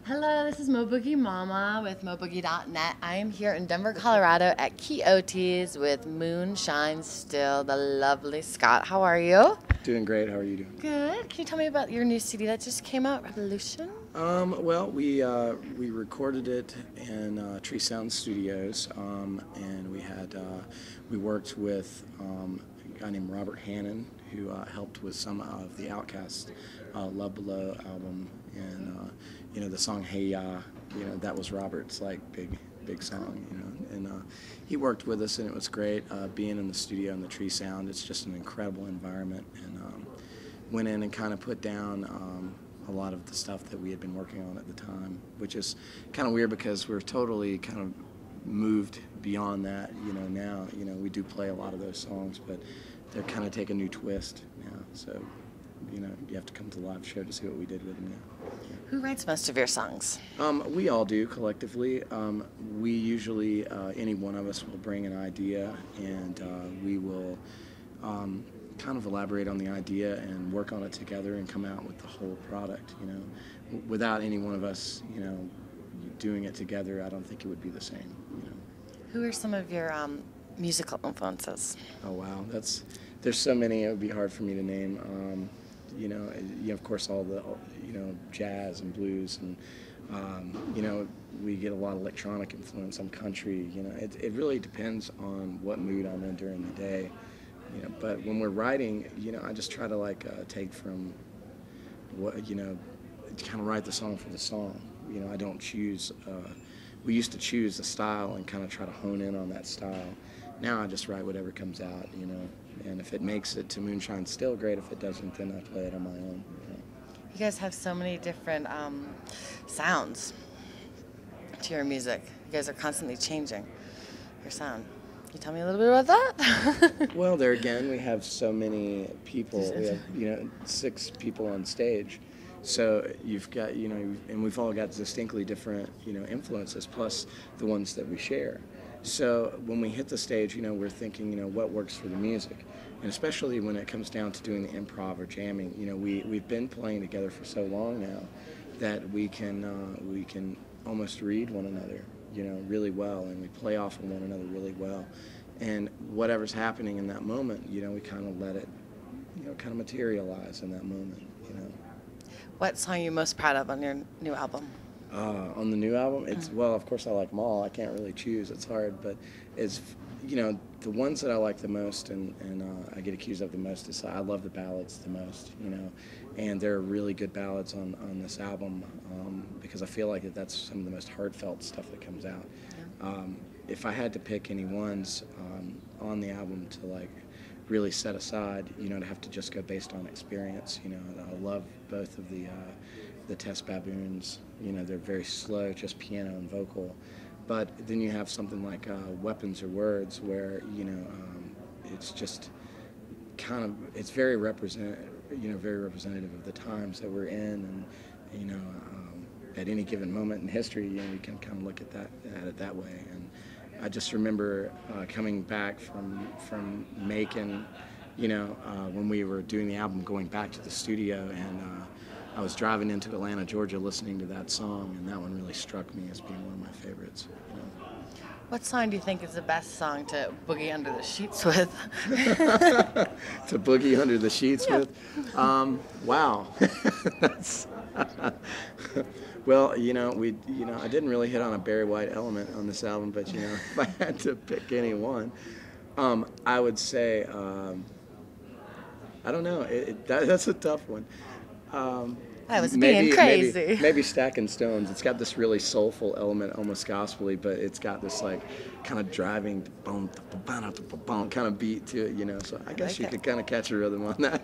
Hello, this is Mo Boogie Mama with MoBoogie.net. I am here in Denver, Colorado at Quixote's with Moonshine still, the lovely Scott. How are you? Doing great. How are you doing? Good. Can you tell me about your new CD that just came out, Revolution? Well, we recorded it in Tree Sound Studios, and we worked with a guy named Robert Hannon, who helped with some of the Outkast Love Below album, and the song Hey Ya, that was Robert's big song, and he worked with us, and it was great being in the studio in the Tree Sound. It's just an incredible environment, and went in and kind of put down a lot of the stuff that we had been working on at the time, which is kind of weird because we're totally kind of moved beyond that, now. We do play a lot of those songs, but they're kind of take a new twist now. So, you have to come to the live show to see what we did with them now. Yeah. Who writes most of your songs? We all do collectively. We usually, any one of us will bring an idea, and we will kind of elaborate on the idea and work on it together and come out with the whole product. Without any one of us, doing it together, I don't think it would be the same. Who are some of your musical influences? Oh wow, there's so many. It would be hard for me to name. Of course, all the jazz and blues, and we get a lot of electronic influence, some country. It really depends on what mood I'm in during the day. But when we're writing, I just try to take from what kind of write the song for the song. I don't choose. We used to choose a style and kind of try to hone in on that style. Now I just write whatever comes out, and if it makes it to Moonshine, still great. If it doesn't, then I play it on my own. You guys have so many different sounds to your music. You guys are constantly changing your sound. Can you tell me a little bit about that? Well, there again, we have so many people. We have 6 people on stage. So you've got, and we've all got distinctly different, influences, plus the ones that we share. So when we hit the stage, we're thinking, what works for the music. And especially when it comes down to doing the improv or jamming, we've been playing together for so long now that we can almost read one another, really well, and we play off of one another really well. And whatever's happening in that moment, we kind of let it, kind of materialize in that moment, What song are you most proud of on your new album? On the new album, well, of course I like them all. I can't really choose. It's hard, but it's, the ones that I like the most and I get accused of the most is I love the ballads the most, and there are really good ballads on this album because I feel like that's some of the most heartfelt stuff that comes out. Yeah. If I had to pick any ones on the album to really set aside, to have to just go based on experience, I love both of the Test Baboons. They're very slow, just piano and vocal. But then you have something like Weapons or Words, where it's just kind of very representative of the times that we're in, and at any given moment in history, we can kind of look at it that way. And I just remember coming back from Macon, when we were doing the album, going back to the studio, and I was driving into Atlanta, Georgia, listening to that song, and that one really struck me as being one of my favorites. What song do you think is the best song to boogie under the sheets with? To boogie under the sheets with? Wow. That's well, I didn't really hit on a Barry White element on this album, but if I had to pick any one, I would say I don't know. That's a tough one. I was being crazy. Maybe Stacking Stones. It's got this really soulful element, almost gospel-y, but it's got this kind of driving kind of beat to it, So I guess you could kind of catch a rhythm on that.